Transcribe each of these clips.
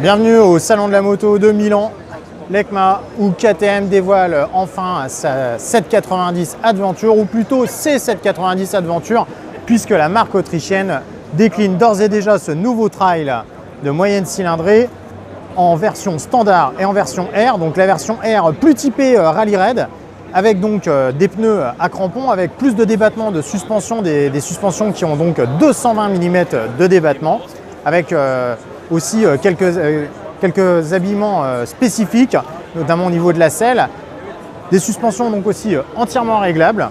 Bienvenue au Salon de la moto de Milan, l'EICMA, où KTM dévoile enfin sa 790 Adventure, ou plutôt ses 790 Adventure, puisque la marque autrichienne décline d'ores et déjà ce nouveau trail de moyenne cylindrée en version standard et en version R. Donc la version R plus typée rallye raid, avec donc des pneus à crampons, avec plus de débattement de suspension, des suspensions qui ont donc 220 mm de débattement, avec aussi quelques habillements spécifiques, notamment au niveau de la selle. Des suspensions donc aussi entièrement réglables.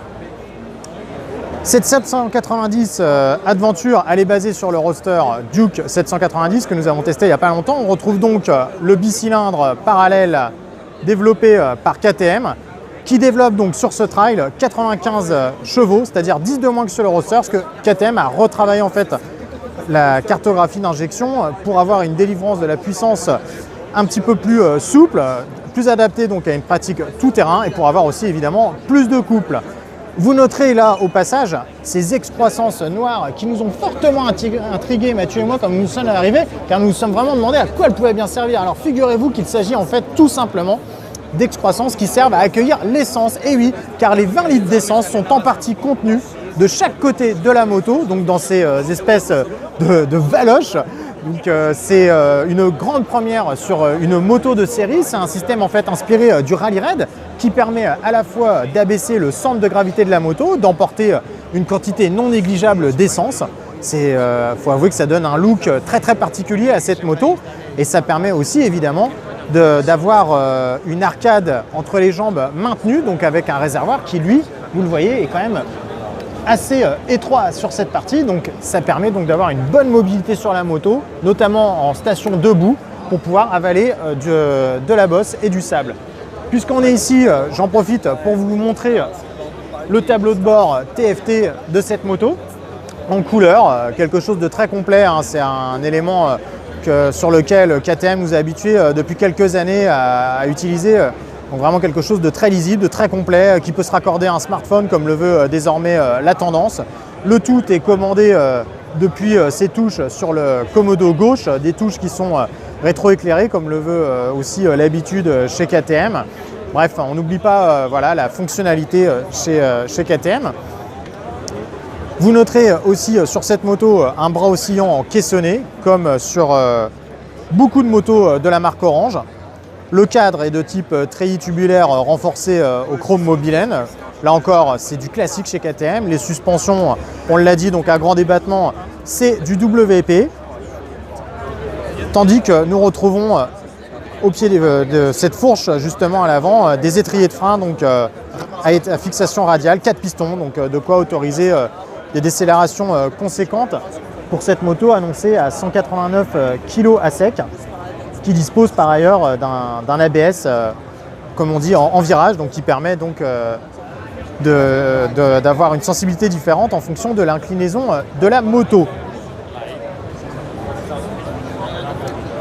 Cette 790 Adventure, elle est basée sur le roadster Duke 790 que nous avons testé il n'y a pas longtemps. On retrouve donc le bicylindre parallèle développé par KTM, qui développe donc sur ce trail 95 chevaux, c'est-à-dire 10 de moins que sur le roadster, parce que KTM a retravaillé en fait la cartographie d'injection pour avoir une délivrance de la puissance un petit peu plus souple, plus adaptée donc à une pratique tout-terrain, et pour avoir aussi évidemment plus de couple. Vous noterez là au passage ces excroissances noires qui nous ont fortement intrigués, Mathieu et moi, quand nous sommes arrivés, car nous nous sommes vraiment demandé à quoi elles pouvaient bien servir. Alors figurez-vous qu'il s'agit en fait tout simplement d'excroissances qui servent à accueillir l'essence. Et oui, car les 20 litres d'essence sont en partie contenus de chaque côté de la moto, donc dans ces espèces de valoches. Donc c'est une grande première sur une moto de série. C'est un système en fait inspiré du rallye raid qui permet à la fois d'abaisser le centre de gravité de la moto, d'emporter une quantité non négligeable d'essence. Faut avouer que ça donne un look très particulier à cette moto, et ça permet aussi évidemment d'avoir une arcade entre les jambes maintenue, donc avec un réservoir qui, lui, vous le voyez, est quand même assez étroit sur cette partie. Donc ça permet donc d'avoir une bonne mobilité sur la moto, notamment en station debout, pour pouvoir avaler de la bosse et du sable. Puisqu'on est ici, j'en profite pour vous montrer le tableau de bord TFT de cette moto en couleur, quelque chose de très complet, hein. C'est un élément sur lequel KTM nous a habitués depuis quelques années à utiliser. Donc vraiment quelque chose de très lisible, de très complet, qui peut se raccorder à un smartphone comme le veut désormais la tendance. Le tout est commandé depuis ces touches sur le commodo gauche, des touches qui sont rétroéclairées comme le veut aussi l'habitude chez KTM. Bref, on n'oublie pas voilà, la fonctionnalité chez KTM. Vous noterez aussi sur cette moto un bras oscillant en caissonné, comme sur beaucoup de motos de la marque Orange. Le cadre est de type treillis tubulaire renforcé au chrome mobilène. Là encore, c'est du classique chez KTM. Les suspensions, on l'a dit, donc à grand débattement, c'est du WP. Tandis que nous retrouvons au pied de cette fourche, justement à l'avant, des étriers de frein donc, à fixation radiale, 4 pistons, donc de quoi autoriser des décélérations conséquentes pour cette moto annoncée à 189 kg à sec, qui dispose par ailleurs d'un ABS, comme on dit, en virage, donc qui permet donc d'avoir une sensibilité différente en fonction de l'inclinaison de la moto.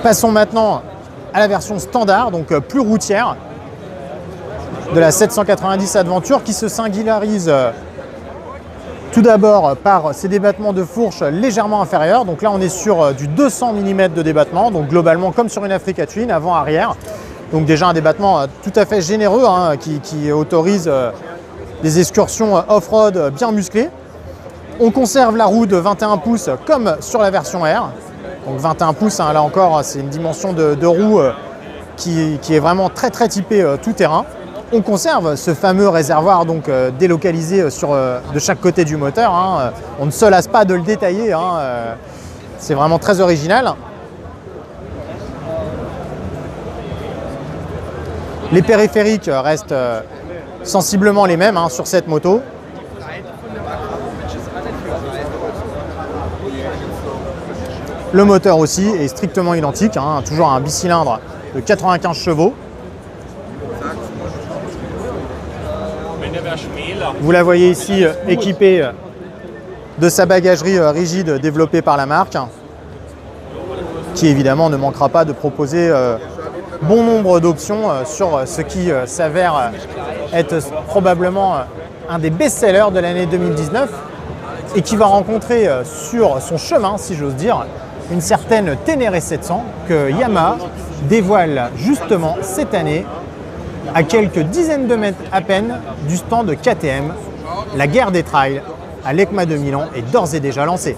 Passons maintenant à la version standard, donc plus routière, de la 790 Adventure, qui se singularise tout d'abord par ses débattements de fourche légèrement inférieurs. Donc là on est sur du 200 mm de débattement, donc globalement comme sur une Africa Twin avant-arrière. Donc déjà un débattement tout à fait généreux, hein, qui autorise des excursions off-road bien musclées. On conserve la roue de 21 pouces comme sur la version R. Donc 21 pouces, hein, là encore c'est une dimension de roue qui est vraiment très typée tout-terrain. On conserve ce fameux réservoir donc délocalisé de chaque côté du moteur, hein. On ne se lasse pas de le détailler, hein. C'est vraiment très original. Les périphériques restent sensiblement les mêmes, hein, sur cette moto. Le moteur aussi est strictement identique, hein, toujours un bicylindre de 95 chevaux. Vous la voyez ici équipée de sa bagagerie rigide développée par la marque, qui évidemment ne manquera pas de proposer bon nombre d'options sur ce qui s'avère être probablement un des best-sellers de l'année 2019, et qui va rencontrer sur son chemin, si j'ose dire, une certaine Ténéré 700 que Yamaha dévoile justement cette année à quelques dizaines de mètres à peine du stand de KTM. La guerre des trails à l'EICMA de Milan est d'ores et déjà lancée.